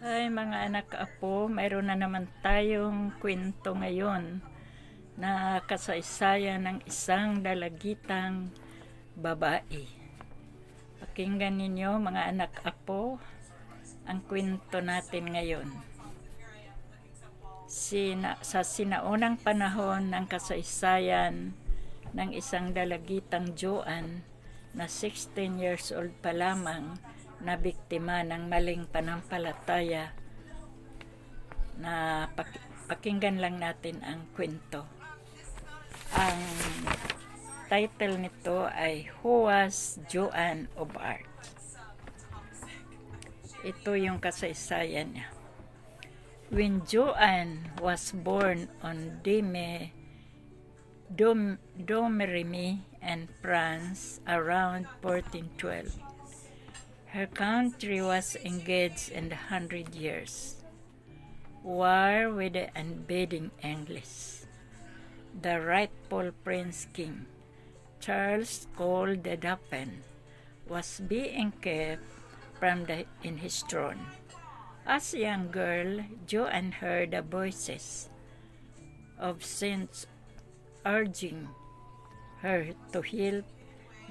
Ay mga anak apo, mayroon na naman tayong kwento ngayon na kasaysayan ng isang dalagitang babae. Pakinggan ninyo mga anak apo ang kwento natin ngayon. Sa sinaunang panahon ng kasaysayan ng isang dalagitang Joan na 16 years old pa lamang na biktima ng maling panampalataya na pakinggan lang natin ang kwento. Ang title nito ay Who Was Joan of Arc? Ito yung kasaysayan niya. When Joan was born on Domremy and France around 1412, her country was engaged in the 100 Years' War with the invading English. The rightful Prince King, Charles called the Dauphin, was being kept in his throne. As a young girl, Joan heard the voices of saints urging her to help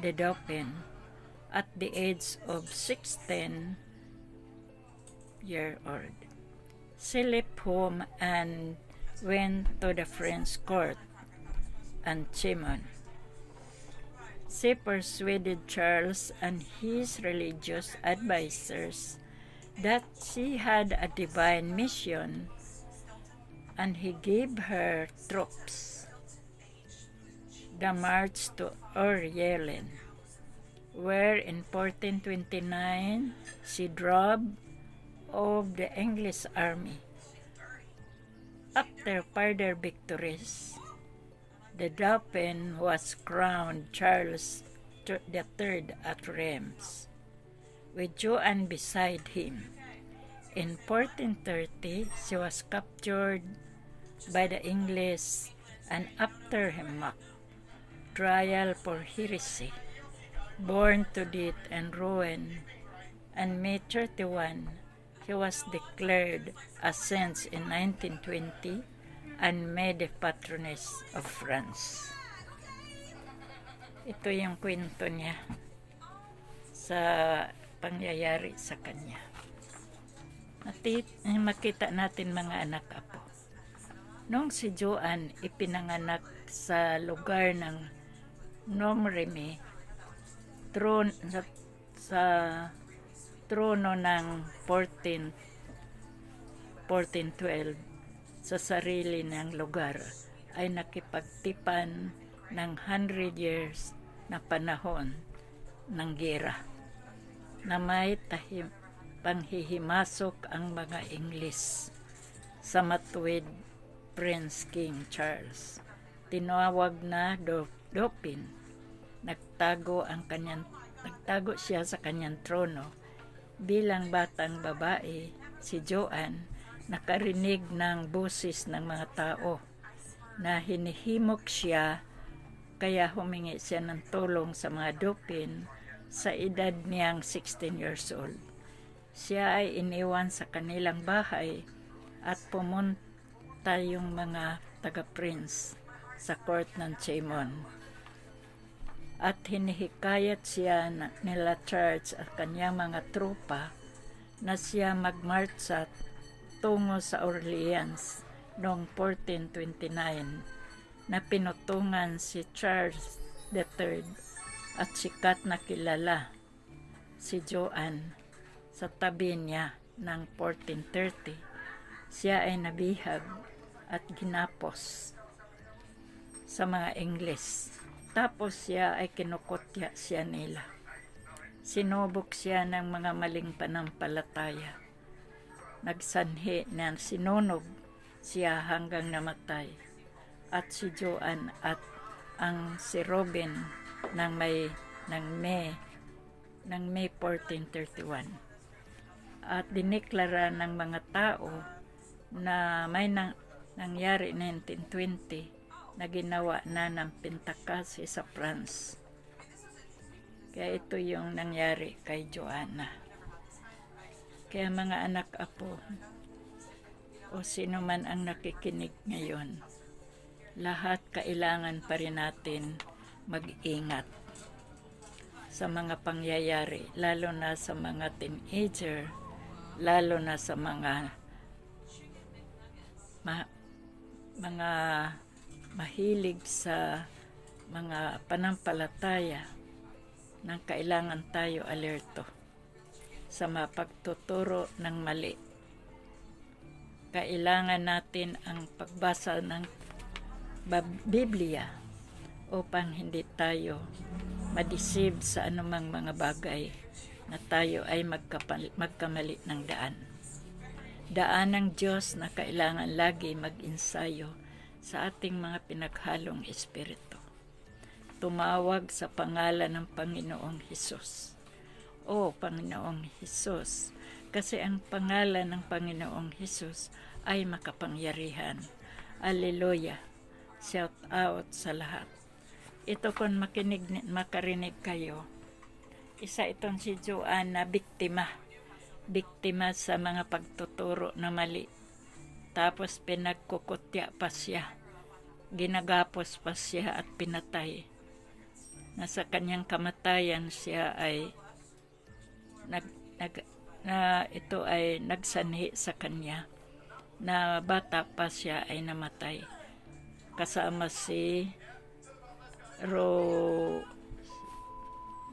the Dauphin. At the age of 16 years old, she left home and went to the French court and Chaumont. She persuaded Charles and his religious advisors that she had a divine mission, and he gave her troops. The march to Orleans, where in 1429 she drove off the English army. After further victories, the Dauphin was crowned Charles III at Reims, with Joan beside him. In 1430, she was captured by the English, and after a mock trial for heresy, born to death and ruin, and May 31, he was declared a saint in 1920 and made the patroness of France. Ito yung kwento niya sa pangyayari sa kanya. Makita natin mga anak apo. Noong si Joan ipinanganak sa lugar ng Domremy, sa trono ng 1412, sa sarili ng lugar ay nakipagtipan ng 100 years na panahon ng giyera na may panghihimasok ang mga Ingles sa matuwid Prince King Charles. Tinawag na Dauphin. Nagtago siya sa kanyang trono. Bilang batang babae, si Joan nakarinig ng boses ng mga tao na hinihimok siya, kaya humingi siya ng tulong sa mga Dauphin sa edad niyang 16 years old. Siya ay iniwan sa kanilang bahay at pumunta yung mga taga-prince sa court ng Chaumont. At hinihikayat siya nila Charles at kanyang mga tropa na siya magmarcha tungo sa Orleans noong 1429 na pinutungan si Charles III at sikat na kilala si Joan. Sa tabi niya ng 1430, siya ay nabihag at ginapos sa mga Ingles. Tapos siya ay kinukutya siya nila. Sinubok siya ng mga maling panampalataya. Nagsanhi na sinunog siya hanggang namatay. At si Joan at si Robin ng May 1431. At diniklara ng mga tao na may nangyari 1920 na ginawa na ng Pintakasi sa France. Kaya ito yung nangyari kay Joanna. Kaya mga anak apo, o sino man ang nakikinig ngayon, lahat kailangan pa rin natin mag-ingat sa mga pangyayari, lalo na sa mga teenager, lalo na sa mga mga mahilig sa mga panampalataya, na kailangan tayo alerto sa mga pagtuturo ng mali. Kailangan natin ang pagbasa ng Biblia upang hindi tayo madeceive sa anumang mga bagay na tayo ay magkamali ng daan. Daan ng Diyos na kailangan lagi mag-ensayo sa ating mga pinaghalong espiritu. Tumawag sa pangalan ng Panginoong Hesus. O Panginoong Hesus, kasi ang pangalan ng Panginoong Hesus ay makapangyarihan. Alleluia. Shout out sa lahat. Ito kung makarinig kayo, isa itong si Joanne na biktima sa mga pagtuturo na mali. Tapos pinagkukutya pa siya, ginagapos pa siya at pinatay. Nasa kanyang kamatayan siya ay ito ay nagsanhi sa kanya na bata pa siya ay namatay. Kasama si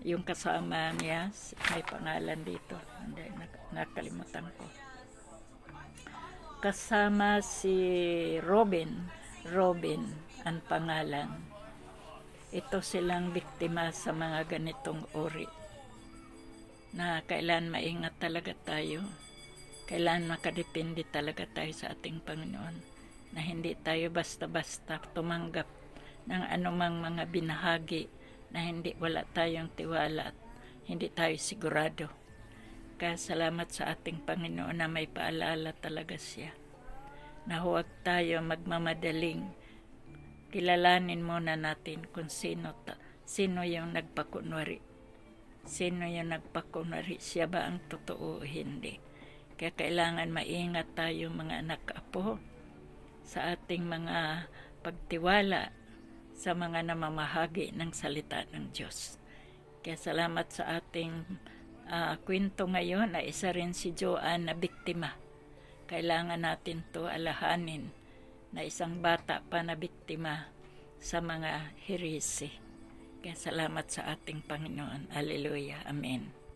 yung kasama niya, may pangalan dito, hindi, nakalimutan ko. Kasama si Robin ang pangalan. Ito silang biktima sa mga ganitong uri, na kailan maingat talaga tayo, kailan makadepende talaga tayo sa ating Panginoon, na hindi tayo basta-basta tumanggap ng anumang mga binahagi na hindi wala tayong tiwala at hindi tayo sigurado. Kaya salamat sa ating Panginoon na may paalala talaga siya, na huwag tayo magmamadaling. Kilalanin muna natin kung sino yung nagpakunwari. Sino yung nagpakunwari? Siya ba ang totoo o hindi? Kaya kailangan maingat tayo mga anak apo sa ating mga pagtiwala sa mga namamahagi ng salita ng Diyos. Kaya salamat sa ating kwento ngayon na isa rin si Joanne na biktima. Kailangan natin to alahanin na isang bata pa na biktima sa mga heresi. Kaya salamat sa ating Panginoon. Alleluia. Amen.